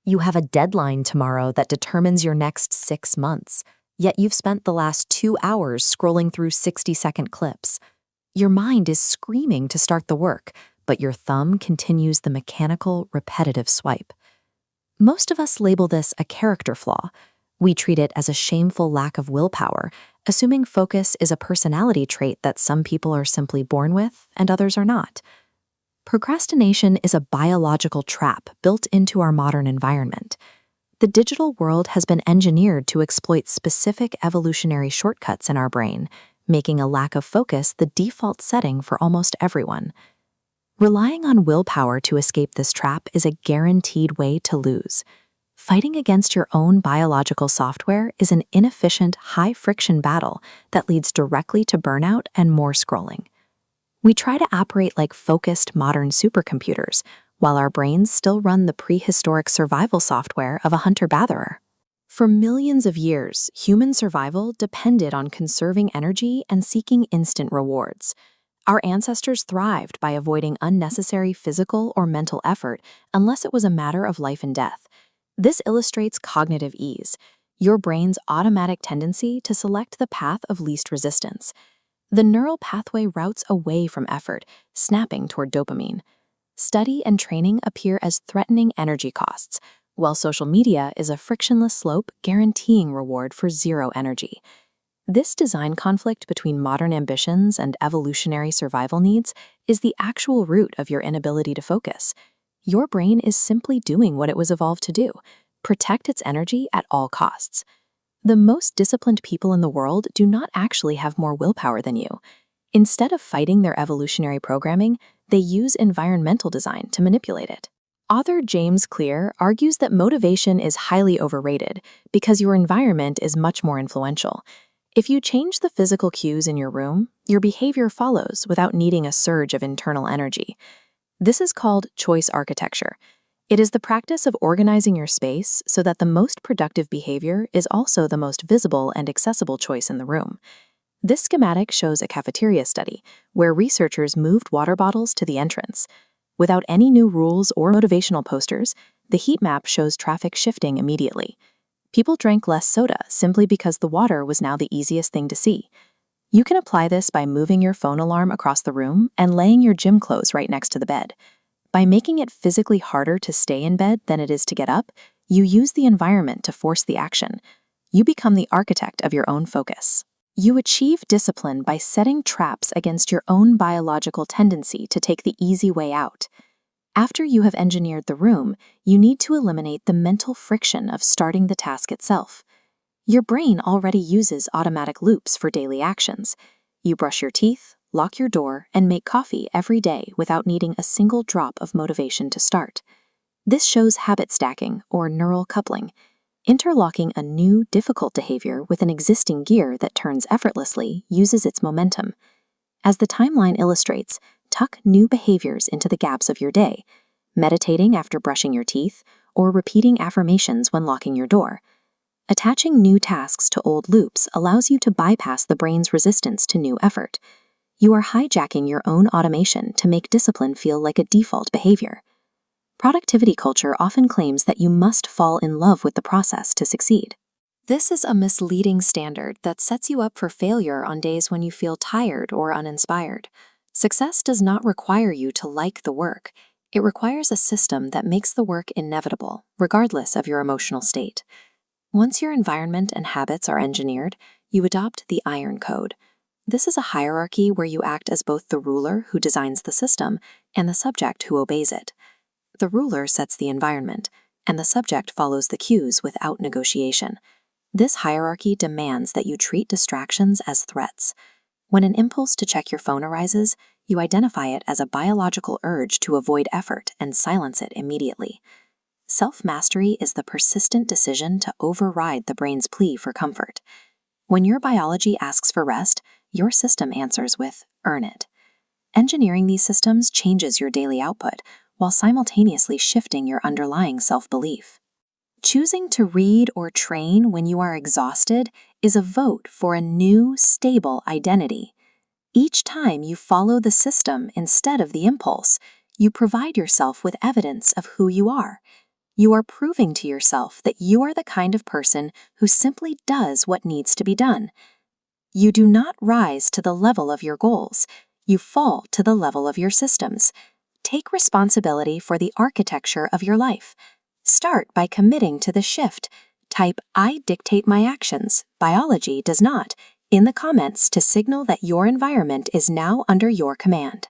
You have a deadline tomorrow that determines your next 6 months, yet you've spent the last 2 hours scrolling through 60-second clips. Your mind is screaming to start the work, but your thumb continues the mechanical, repetitive swipe. Most of us label this a character flaw. We treat it as a shameful lack of willpower, assuming focus is a personality trait that some people are simply born with and others are not. Procrastination is a biological trap built into our modern environment. The digital world has been engineered to exploit specific evolutionary shortcuts in our brain, making a lack of focus the default setting for almost everyone. Relying on willpower to escape this trap is a guaranteed way to lose. Fighting against your own biological software is an inefficient, high-friction battle that leads directly to burnout and more scrolling. We try to operate like focused modern supercomputers, while our brains still run the prehistoric survival software of a hunter-gatherer. For millions of years, human survival depended on conserving energy and seeking instant rewards. Our ancestors thrived by avoiding unnecessary physical or mental effort unless it was a matter of life and death. This illustrates cognitive ease, your brain's automatic tendency to select the path of least resistance. The neural pathway routes away from effort, snapping toward dopamine. Study and training appear as threatening energy costs, while social media is a frictionless slope guaranteeing reward for zero energy. This design conflict between modern ambitions and evolutionary survival needs is the actual root of your inability to focus. Your brain is simply doing what it was evolved to do: protect its energy at all costs. The most disciplined people in the world do not actually have more willpower than you. Instead of fighting their evolutionary programming, they use environmental design to manipulate it. Author James Clear argues that motivation is highly overrated because your environment is much more influential. If you change the physical cues in your room, your behavior follows without needing a surge of internal energy. This is called choice architecture. It is the practice of organizing your space so that the most productive behavior is also the most visible and accessible choice in the room. This schematic shows a cafeteria study where researchers moved water bottles to the entrance. Without any new rules or motivational posters, the heat map shows traffic shifting immediately. People drank less soda simply because the water was now the easiest thing to see. You can apply this by moving your phone alarm across the room and laying your gym clothes right next to the bed. By making it physically harder to stay in bed than it is to get up, you use the environment to force the action. You become the architect of your own focus. You achieve discipline by setting traps against your own biological tendency to take the easy way out. After you have engineered the room, you need to eliminate the mental friction of starting the task itself. Your brain already uses automatic loops for daily actions. You brush your teeth, lock your door, and make coffee every day without needing a single drop of motivation to start. This shows habit stacking, or neural coupling, interlocking a new, difficult behavior with an existing gear that turns effortlessly uses its momentum. As the timeline illustrates, tuck new behaviors into the gaps of your day, meditating after brushing your teeth, or repeating affirmations when locking your door. Attaching new tasks to old loops allows you to bypass the brain's resistance to new effort. You are hijacking your own automation to make discipline feel like a default behavior. Productivity culture often claims that you must fall in love with the process to succeed. This is a misleading standard that sets you up for failure on days when you feel tired or uninspired. Success does not require you to like the work. It requires a system that makes the work inevitable, regardless of your emotional state. Once your environment and habits are engineered, you adopt the iron code. This is a hierarchy where you act as both the ruler who designs the system and the subject who obeys it. The ruler sets the environment, and the subject follows the cues without negotiation. This hierarchy demands that you treat distractions as threats. When an impulse to check your phone arises, you identify it as a biological urge to avoid effort and silence it immediately. Self-mastery is the persistent decision to override the brain's plea for comfort. When your biology asks for rest, your system answers with, earn it. Engineering these systems changes your daily output while simultaneously shifting your underlying self-belief. Choosing to read or train when you are exhausted is a vote for a new, stable identity. Each time you follow the system instead of the impulse, you provide yourself with evidence of who you are. You are proving to yourself that you are the kind of person who simply does what needs to be done. You do not rise to the level of your goals. You fall to the level of your systems. Take responsibility for the architecture of your life. Start by committing to the shift. Type "I dictate my actions, biology does not" in the comments to signal that your environment is now under your command.